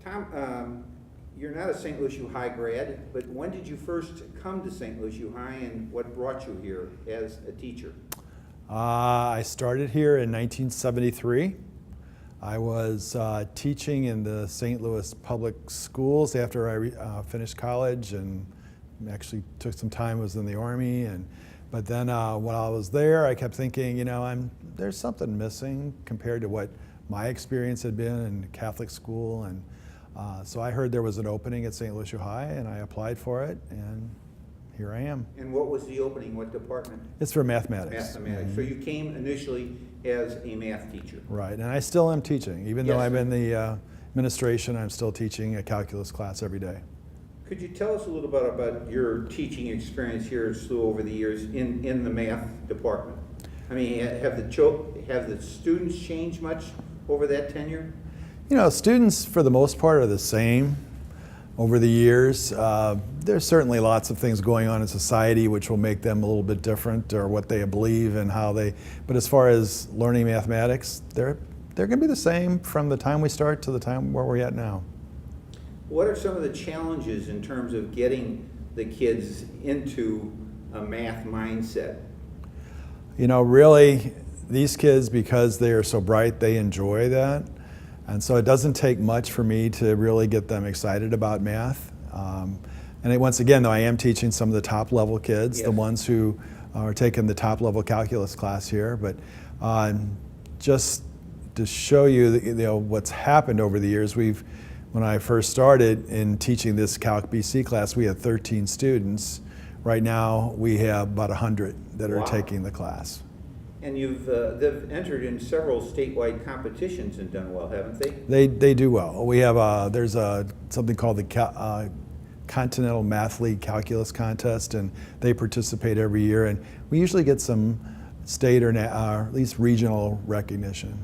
Tom, you're not a St. Louis U High grad, but when did you first come to St. Louis U High and what brought you here as a teacher? I started here in 1973. I was teaching in the St. Louis public schools after I finished college, and actually took some time, was in the Army. But then when I was there, I kept thinking, there's something missing compared to what my experience had been in Catholic school. And so I heard there was an opening at St. Louis U High, and I applied for it, and here I am. And what was the opening? What department? It's for mathematics. Mathematics. So you came initially as a math teacher. Right, and I still am teaching. Even though I'm in the administration, I'm still teaching a calculus class every day. Could you tell us a little bit about your teaching experience here at SLUH over the years in the math department? I mean, have the students changed much over that tenure? Students for the most part are the same over the years. There's certainly lots of things going on in society which will make them a little bit different, or what they believe and how they, but as far as learning mathematics, they're going to be the same from the time we start to the time where we're at now. What are some of the challenges in terms of getting the kids into a math mindset? Really, these kids, because they are so bright, they enjoy that. And so it doesn't take much for me to really get them excited about math. Once again, though, I am teaching some of the top level kids, the ones who are taking the top level calculus class here. But just to show you, what's happened over the years, when I first started in teaching this Calc BC class, we had 13 students. Right now, we have about 100 that are taking the class. And they've entered in several statewide competitions and done well, haven't they? They do well. We have there's something called the Continental Math League Calculus Contest, and they participate every year. And we usually get some state or at least regional recognition.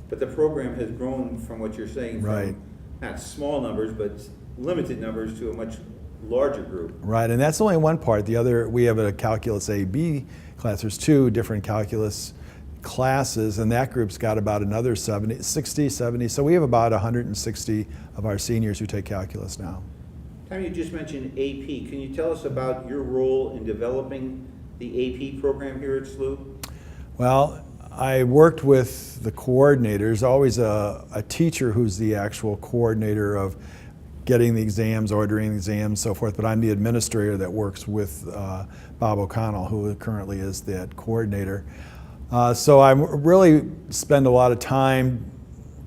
But the program has grown, from what you're saying, from not small numbers, but limited numbers to a much larger group. Right, and that's only one part. The other, we have a Calculus A-B class. There's two different calculus classes, and that group's got about another 60, 70. So we have about 160 of our seniors who take calculus now. Tom, you just mentioned AP. Can you tell us about your role in developing the AP program here at SLUH? Well, I worked with the coordinators, always a teacher who's the actual coordinator of getting the exams, ordering the exams, so forth, but I'm the administrator that works with Bob O'Connell, who currently is that coordinator. So I really spend a lot of time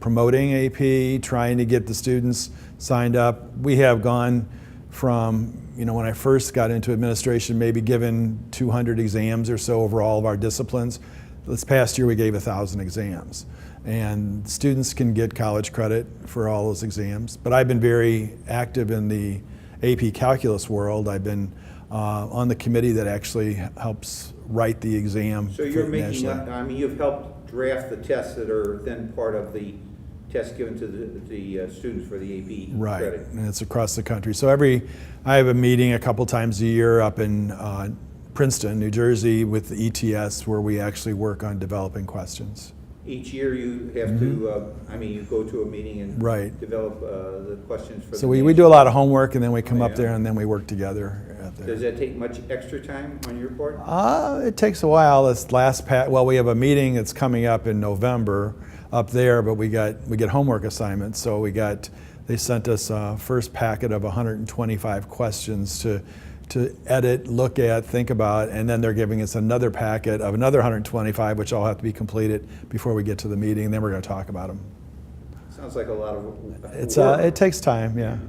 promoting AP, trying to get the students signed up. We have gone from, when I first got into administration, maybe given 200 exams or so over all of our disciplines. This past year we gave 1,000 exams. And students can get college credit for all those exams. But I've been very active in the AP Calculus world. I've been on the committee that actually helps write the exam. So you're making up, you've helped draft the tests that are then part of the tests given to the students for the AP credit. Right, and it's across the country. So I have a meeting a couple times a year up in Princeton, New Jersey, with the ETS, where we actually work on developing questions. Each year you have to, you go to a meeting and develop the questions for So we do a lot of homework, and then we come up there and then we work together. Does that take much extra time on your part? It takes a while. This last we have a meeting that's coming up in November up there, but we get homework assignments. So they sent us a first packet of 125 questions to edit, look at, think about, and then they're giving us another packet of another 125, which all have to be completed before we get to the meeting, and then we're going to talk about them. Sounds like a lot of work. It takes time, yeah.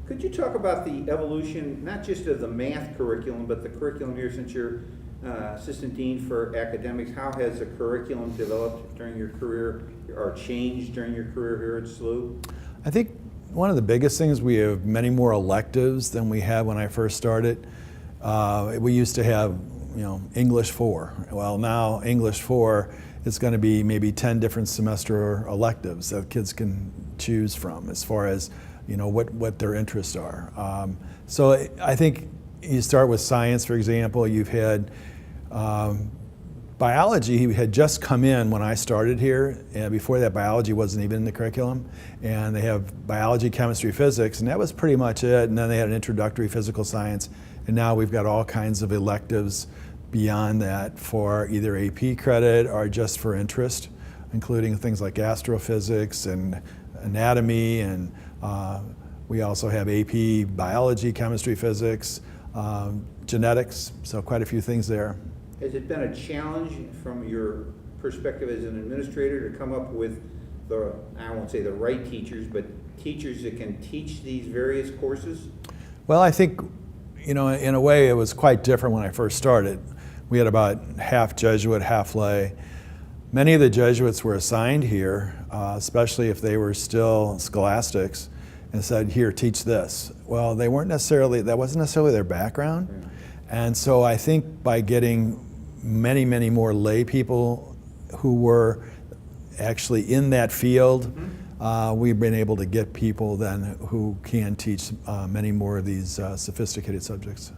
Could you talk about the evolution, not just of the math curriculum, but the curriculum here, since you're Assistant Dean for Academics? How has the curriculum developed during your career, or changed during your career here at SLUH? I think one of the biggest things, we have many more electives than we had when I first started. We used to have, English 4. Well, now English 4 is going to be maybe 10 different semester electives that kids can choose from, as far as, what their interests are. So I think you start with science, for example. You've had Biology, he had just come in when I started here, and before that biology wasn't even in the curriculum. And they have biology, chemistry, physics, and that was pretty much it. And then they had an introductory physical science, and now we've got all kinds of electives beyond that for either AP credit or just for interest, including things like astrophysics and anatomy, and we also have AP biology, chemistry, physics, genetics, so quite a few things there. Has it been a challenge from your perspective as an administrator to come up with the, I won't say the right teachers, but teachers that can teach these various courses? Well, I think, in a way it was quite different when I first started. We had about half Jesuit, half lay. Many of the Jesuits were assigned here, especially if they were still scholastics, and said, here, teach this. Well, that wasn't necessarily their background. Yeah. And so I think by getting many, many more lay people who were actually in that field, we've been able to get people then who can teach many more of these sophisticated subjects.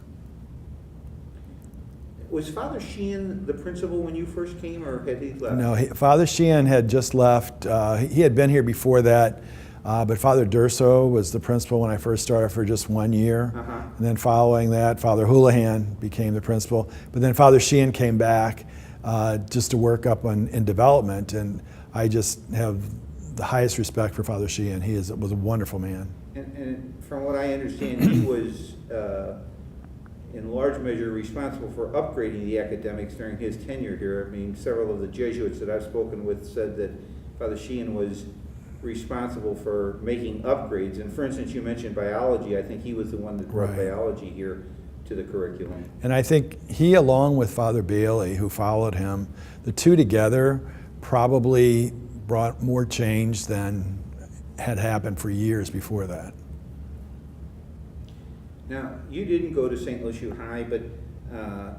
Was Father Sheehan the principal when you first came, or had he left? No, Father Sheehan had just left. He had been here before that, but Father Durso was the principal when I first started for just 1 year. And then following that, Father Houlihan became the principal. But then Father Sheehan came back just to work up in development, and I just have the highest respect for Father Sheehan. He was a wonderful man. And from what I understand, he was in large measure responsible for upgrading the academics during his tenure here. I mean, several of the Jesuits that I've spoken with said that Father Sheehan was responsible for making upgrades. And for instance, you mentioned biology. I think he was the one that brought biology here to the curriculum. And I think he, along with Father Bailey, who followed him, the two together probably brought more change than had happened for years before that. Now, you didn't go to St. LUH High, but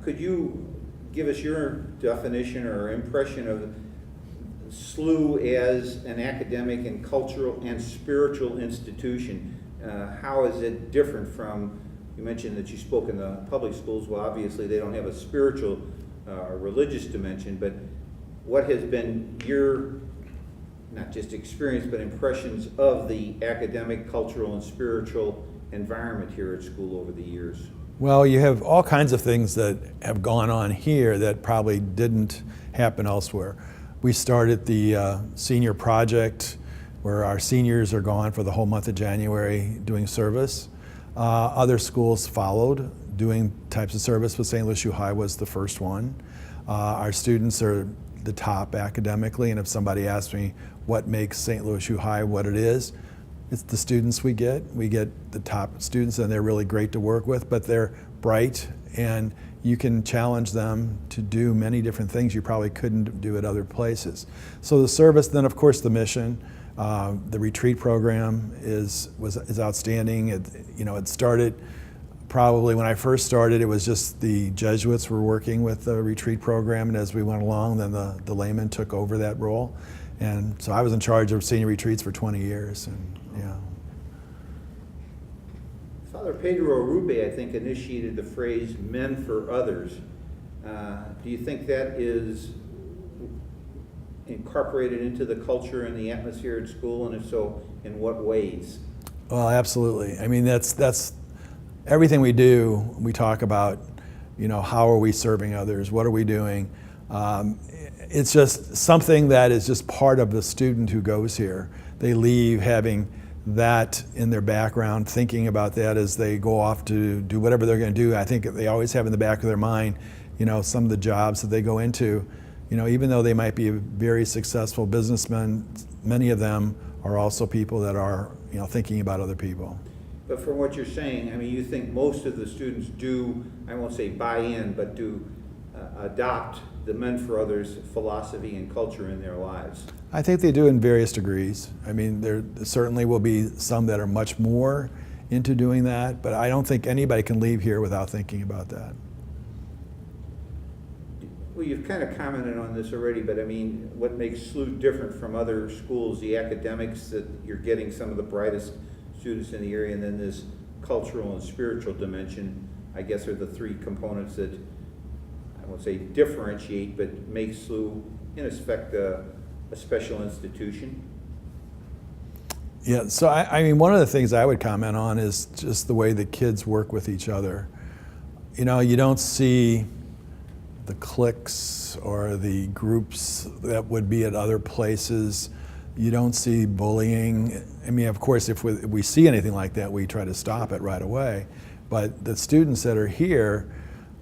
could you give us your definition or impression of SLUH as an academic and cultural and spiritual institution? How is it different from, you mentioned that you spoke in the public schools. Well, obviously they don't have a spiritual or religious dimension, but what has been your, not just experience, but impressions of the academic, cultural, and spiritual environment here at school over the years? Well, you have all kinds of things that have gone on here that probably didn't happen elsewhere. We started the senior project where our seniors are gone for the whole month of January doing service. Other schools followed doing types of service, but St. LUH High was the first one. Our students are the top academically, and if somebody asks me what makes St. LUH High what it is, it's the students we get. We get the top students, and they're really great to work with, but they're bright, and you can challenge them to do many different things you probably couldn't do at other places. So the service, then of course the mission, the retreat program is outstanding. It started probably when I first started, it was just the Jesuits were working with the retreat program, and as we went along, then the laymen took over that role. And so I was in charge of senior retreats for 20 years. And, yeah. Father Pedro Arrube, I think, initiated the phrase "men for others." Do you think that is incorporated into the culture and the atmosphere at school, and if so, in what ways? Well, absolutely. I mean, that's everything we do. We talk about, how are we serving others? What are we doing? It's just something that is just part of the student who goes here. They leave having that in their background, thinking about that as they go off to do whatever they're going to do. I think they always have in the back of their mind, some of the jobs that they go into, even though they might be very successful businessmen, many of them are also people that are, thinking about other people. But from what you're saying, I mean, you think most of the students do, I won't say buy in, but do adopt the Men for Others philosophy and culture in their lives? I think they do in various degrees. I mean, there certainly will be some that are much more into doing that, but I don't think anybody can leave here without thinking about that. Well, you've kind of commented on this already, but I mean, what makes SLUH different from other schools, the academics, that you're getting some of the brightest students in the area, and then this cultural and spiritual dimension, I guess, are the three components that won't say differentiate, but make SLU in effect a special institution? Yeah, so I mean, one of the things I would comment on is just the way the kids work with each other. You know, you don't see the cliques or the groups that would be at other places. You don't see bullying. I mean, of course, if we see anything like that, we try to stop it right away. But the students that are here,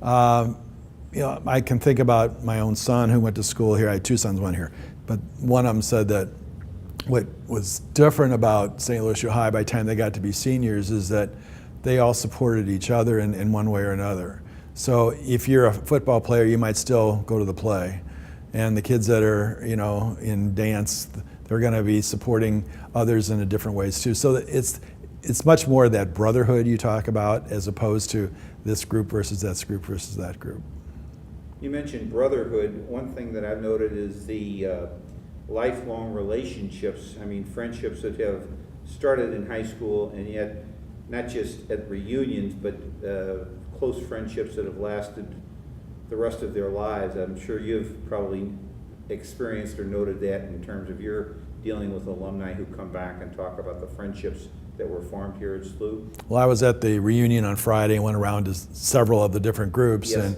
you know, I can think about my own son who went to school here. I had two sons went here, but one of them said that what was different about St. Louis High by the time they got to be seniors is that they all supported each other in one way or another. So if you're a football player, you might still go to the play. And the kids that are, you know, in dance, they're going to be supporting others in a different ways too. So it's much more that brotherhood you talk about as opposed to this group versus that group versus that group. You mentioned brotherhood. One thing that I've noted is the lifelong relationships. I mean, friendships that have started in high school and yet not just at reunions, but close friendships that have lasted the rest of their lives. I'm sure you've probably experienced or noted that in terms of your dealing with alumni who come back and talk about the friendships that were formed here at SLU. Well, I was at the reunion on Friday and went around to several of the different groups. Yes.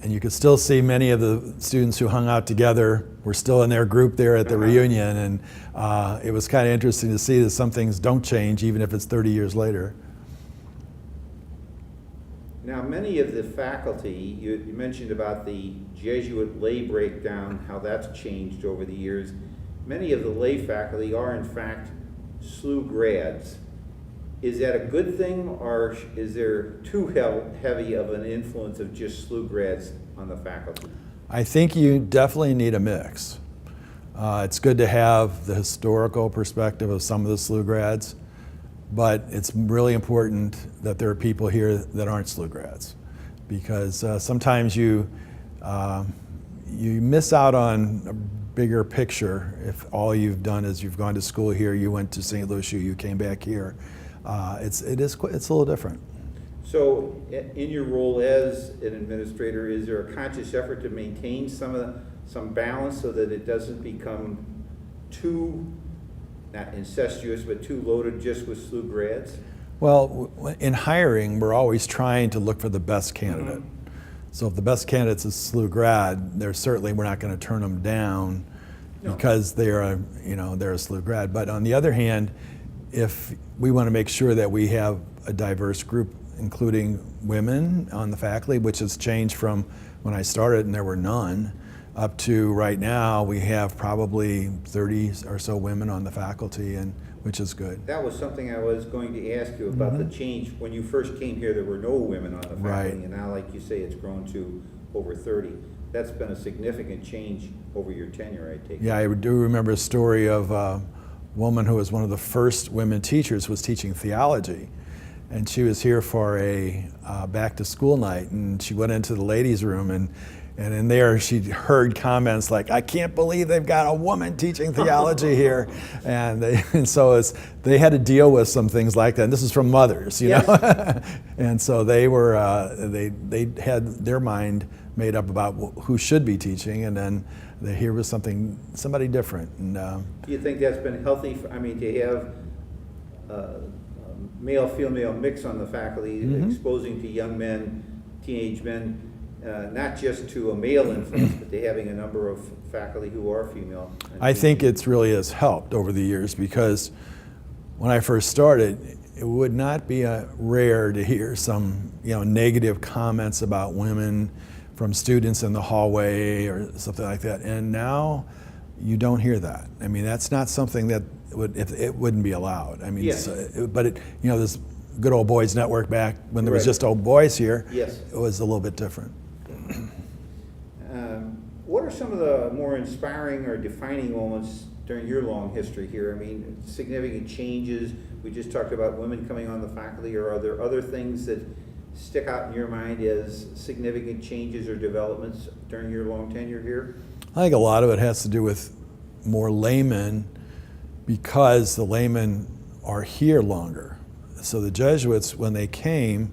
And you could still see many of the students who hung out together were still in their group there at the reunion, and it was kind of interesting to see that some things don't change even if it's 30 years later. Now, many of the faculty, you mentioned about the Jesuit lay breakdown, how that's changed over the years. Many of the lay faculty are in fact SLU grads. Is that a good thing, or is there too heavy of an influence of just SLU grads on the faculty? I think you definitely need a mix. It's good to have the historical perspective of some of the SLU grads, but it's really important that there are people here that aren't SLU grads, because sometimes you miss out on a bigger picture if all you've done is you've gone to school here, you went to St. Louis, you came back here. It's a little different. So, in your role as an administrator, is there a conscious effort to maintain some balance so that it doesn't become too, not incestuous, but too loaded just with SLU grads? Well, in hiring, we're always trying to look for the best candidate. Mm-hmm. So if the best candidate's a SLU grad, we're not going to turn them down because they're a SLU grad. But on the other hand, if we want to make sure that we have a diverse group, including women on the faculty, which has changed from when I started and there were none, up to right now we have probably 30 or so women on the faculty, and which is good. That was something I was going to ask you about. Mm-hmm. The change. When you first came here, there were no women on the faculty, right. And now, like you say, it's grown to over 30. That's been a significant change over your tenure, I take it. Yeah, I do remember a story of a woman who was one of the first women teachers, was teaching theology. And she was here for a back to school night, and she went into the ladies' room, and in there she heard comments like, "I can't believe they've got a woman teaching theology here," and so they had to deal with some things like that. And this is from mothers, you yes. know, and so they were they had their mind made up about who should be teaching, and then here was somebody different. And do you think that's been healthy? I mean, to have male-female mix on the faculty, mm-hmm. exposing to young men, teenage men, not just to a male influence, but to having a number of faculty who are female. I think it really has helped over the years, because when I first started, it would not be rare to hear some negative comments about women from students in the hallway or something like that. And now you don't hear that. I mean, that's not something that it wouldn't be allowed. I mean, yes. But this good old boys network back when there was right. just old boys here, yes. It was a little bit different. What are some of the more inspiring or defining moments during your long history here? I mean, significant changes. We just talked about women coming on the faculty, or are there other things that stick out in your mind as significant changes or developments during your long tenure here? I think a lot of it has to do with more laymen, because the laymen are here longer. So the Jesuits, when they came,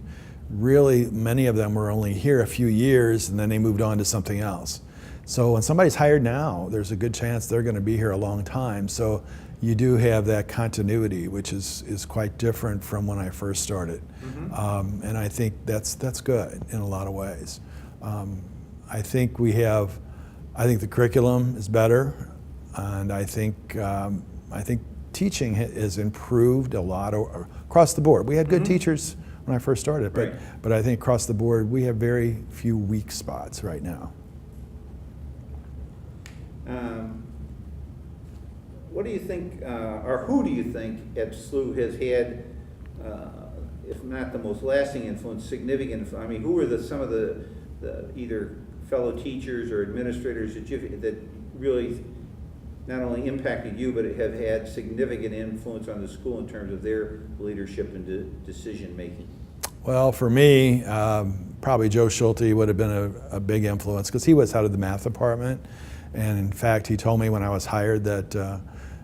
really many of them were only here a few years and then they moved on to something else. So when somebody's hired now, there's a good chance they're going to be here a long time. So you do have that continuity, which is quite different from when I first started. Mm-hmm. And I think that's good in a lot of ways. I think the curriculum is better, and I think teaching has improved a lot across the board. We had good teachers when I first started, but I think across the board we have very few weak spots right now. What do you think, or who do you think at SLUH has had, if not the most lasting influence, significant? I mean, who are some of the either fellow teachers or administrators that really not only impacted you, but have had significant influence on the school in terms of their leadership and decision making? Well, for me, probably Joe Schulte would have been a big influence because he was head of the math department. And in fact, he told me when I was hired that,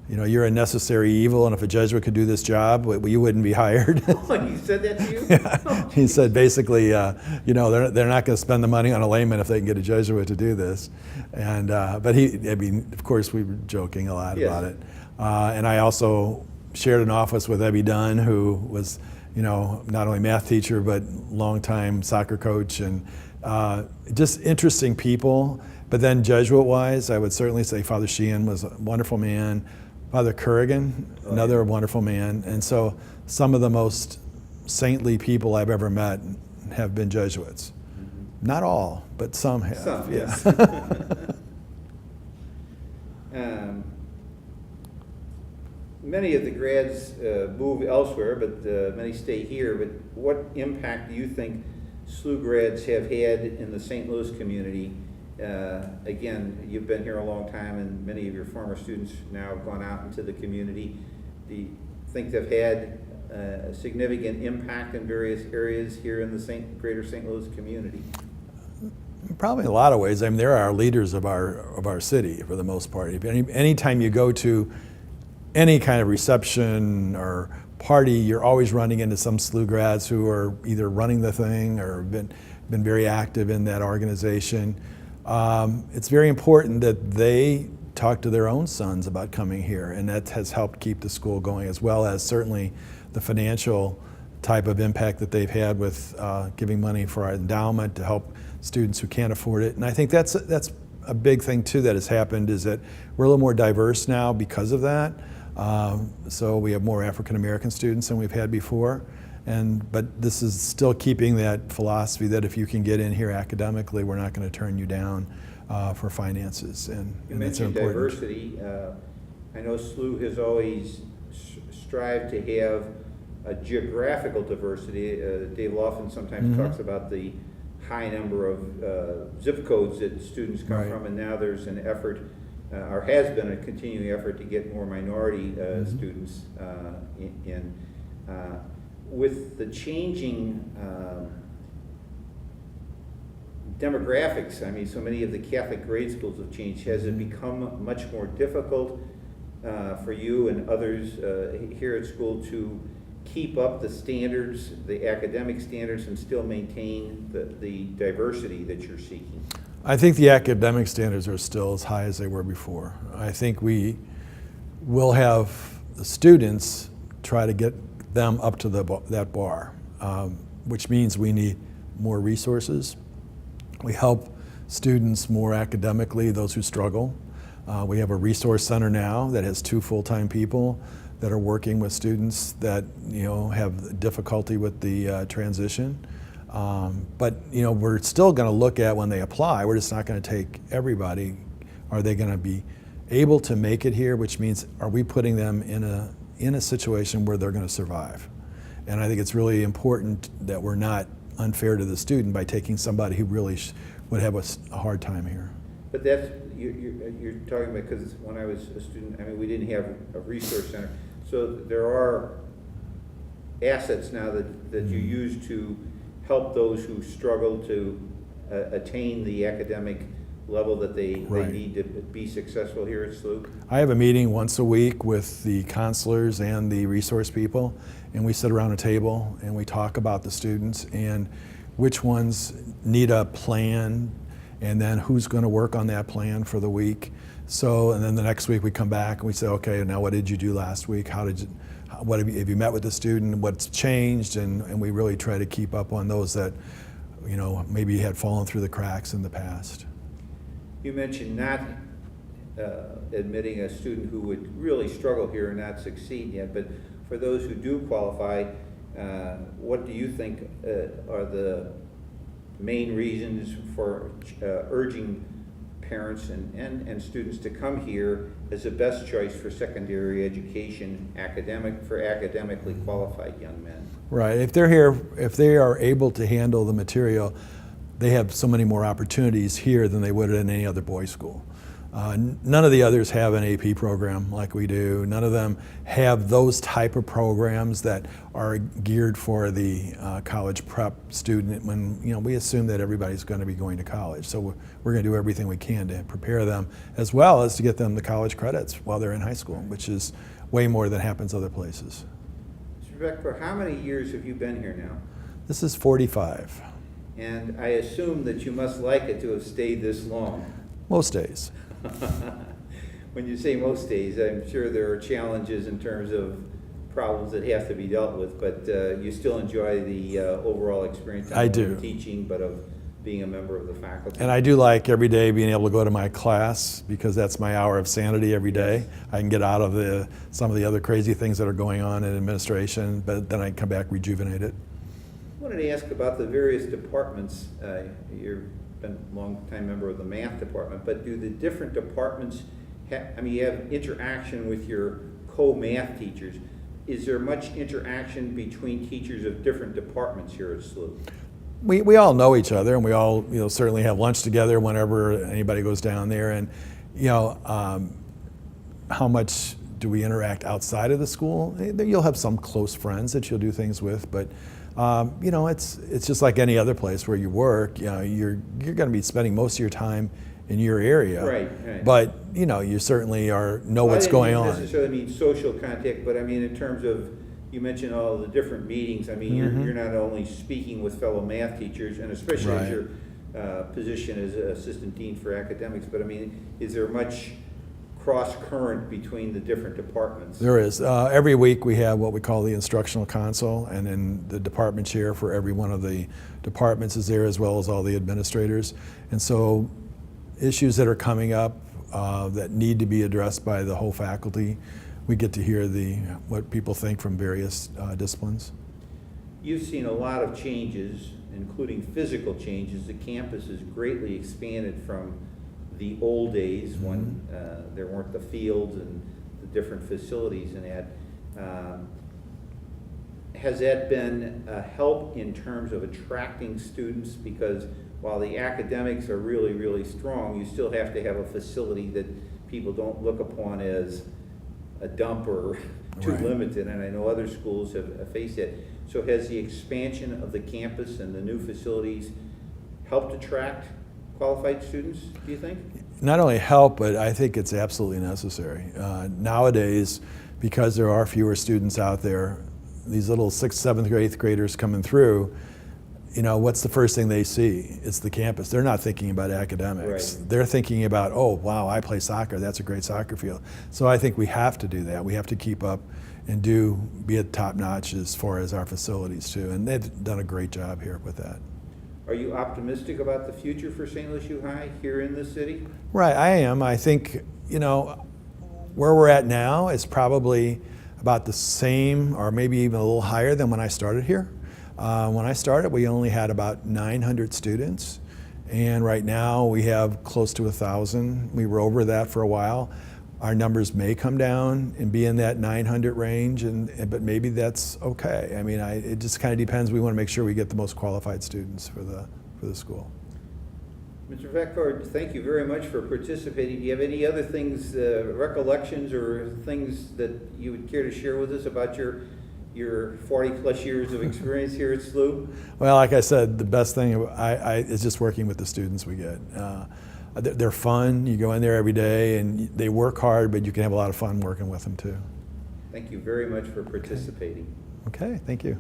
you're a necessary evil, and if a Jesuit could do this job, you wouldn't be hired. Oh, he said that to you? Yeah. He said basically, they're not going to spend the money on a layman if they can get a Jesuit to do this. And but of course, we were joking a lot about it. And I also shared an office with Ebby Dunn, who was, not only math teacher but longtime soccer coach, and just interesting people. But then Jesuit-wise, I would certainly say Father Sheehan was a wonderful man. Father Corrigan, another wonderful man. And so some of the most saintly people I've ever met have been Jesuits. Mm-hmm. Not all, but some have. Some, yes. Many of the grads move elsewhere, but many stay here. But what impact do you think SLUH grads have had in the St. Louis community? Again, you've been here a long time, and many of your former students now have gone out into the community. Do you think they've had a significant impact in various areas here in the greater St. Louis community? Probably in a lot of ways. I mean, they're our leaders of our city for the most part. Anytime you go to any kind of reception or party, you're always running into some SLUH grads who are either running the thing or been very active in that organization. It's very important that they talk to their own sons about coming here, and that has helped keep the school going, as well as certainly the financial type of impact that they've had with giving money for our endowment to help students who can't afford it. And I think that's a big thing too that has happened, is that we're a little more diverse now because of that. So we have more African American students than we've had before. But this is still keeping that philosophy that if you can get in here academically, we're not going to turn you down for finances. And that's important. Diversity. I know SLUH has always strived to have a geographical diversity. Dave Laughlin sometimes talks about the high number of zip codes that students come from, and now there's an effort, or has been a continuing effort, to get more minority students in. With the changing demographics, I mean, so many of the Catholic grade schools have changed. Has it become much more difficult for you and others here at school to keep up the standards, the academic standards, and still maintain the diversity that you're seeking? I think the academic standards are still as high as they were before. I think we will have the students try to get them up to that bar, which means we need more resources. We help students more academically, those who struggle. We have a resource center now that has 2 full-time people that are working with students that have difficulty with the transition. But we're still going to look at when they apply. We're just not going to take everybody. Are they going to be able to make it here? Which means, are we putting them in a situation where they're going to survive? And I think it's really important that we're not unfair to the student by taking somebody who really would have a hard time here. But that's, you're talking about, because when I was a student, I mean, we didn't have a resource center. So there are assets now that you use to help those who struggle to attain the academic level that they Right. need to be successful here at SLUH? I have a meeting once a week with the counselors and the resource people, and we sit around a table and we talk about the students and which ones need a plan, and then who's going to work on that plan for the week. So, and then the next week we come back and we say, okay, now what did you do last week? What have you met with the student? What's changed? And we really try to keep up on those that, you know, maybe had fallen through the cracks in the past. You mentioned not admitting a student who would really struggle here and not succeed yet, but for those who do qualify, what do you think are the main reasons for urging parents and students to come here as the best choice for secondary education, for academically qualified young men? Right. If they're here, if they are able to handle the material, they have so many more opportunities here than they would at any other boys' school. None of the others have an AP program like we do. None of them have those type of programs that are geared for the college prep student when, you know, we assume that everybody's going to be going to college. So we're going to do everything we can to prepare them, as well as to get them the college credits while they're in high school, which is way more than happens other places. Mr. Becvar, how many years have you been here now? This is 45. And I assume that you must like it to have stayed this long. Most days. When you say most days, I'm sure there are challenges in terms of problems that have to be dealt with, but you still enjoy the overall experience not I only do. of teaching, but of being a member of the faculty. And I do like every day being able to go to my class, because that's my hour of sanity every day. I can get out of some of the other crazy things that are going on in administration, but then I come back rejuvenated. I wanted to ask about the various departments. You've been a long-time member of the math department, but do the different departments you have interaction with your co-math teachers. Is there much interaction between teachers of different departments here at SLUH? We all know each other, and we all, you know, certainly have lunch together whenever anybody goes down there. And, you know, how much do we interact outside of the school? You'll have some close friends that you'll do things with, but you know, it's just like any other place where you work. You know, you're going to be spending most of your time in your area, right. But you know, you certainly know what's going on. I didn't necessarily mean social contact, but I mean in terms of, you mentioned all the different meetings. I mean, you're not only speaking with fellow math teachers, and especially as your position as assistant dean for academics, but I mean, is there much cross current between the different departments? There is. Every week we have what we call the instructional console, and then the department chair for every one of the departments is there, as well as all the administrators. And so issues that are coming up that need to be addressed by the whole faculty, we get to hear what people think from various disciplines. You've seen a lot of changes, including physical changes. The campus has greatly expanded from the old days when there weren't the fields and the different facilities and that. Has that been a help in terms of attracting students? Because while the academics are really, really strong, you still have to have a facility that people don't look upon as a dump or too limited, and I know other schools have faced it. So has the expansion of the campus and the new facilities helped attract qualified students, do you think? Not only help, but I think it's absolutely necessary. Nowadays, because there are fewer students out there, these little 6th, 7th, 8th graders coming through, you know, what's the first thing they see? It's the campus. They're not thinking about academics. Right. They're thinking about, oh, wow, I play soccer. That's a great soccer field. So I think we have to do that. We have to keep up and be at top notch as far as our facilities too. And they've done a great job here with that. Are you optimistic about the future for St. Louis U High here in the city? Right, I am. I think, you know, where we're at now is probably about the same or maybe even a little higher than when I started here. When I started, we only had about 900 students, and right now we have close to 1,000. We were over that for a while. Our numbers may come down and be in that 900 range, but maybe that's okay. I mean, it just kind of depends. We want to make sure we get the most qualified students for the school. Mr. Becvar, thank you very much for participating. Do you have any other things, recollections or things that you would care to share with us about your 40-plus years of experience here at SLUH? Well, like I said, the best thing is just working with the students we get. they're fun. You go in there every day, and they work hard, but you can have a lot of fun working with them too. Thank you very much for participating. Okay, thank you.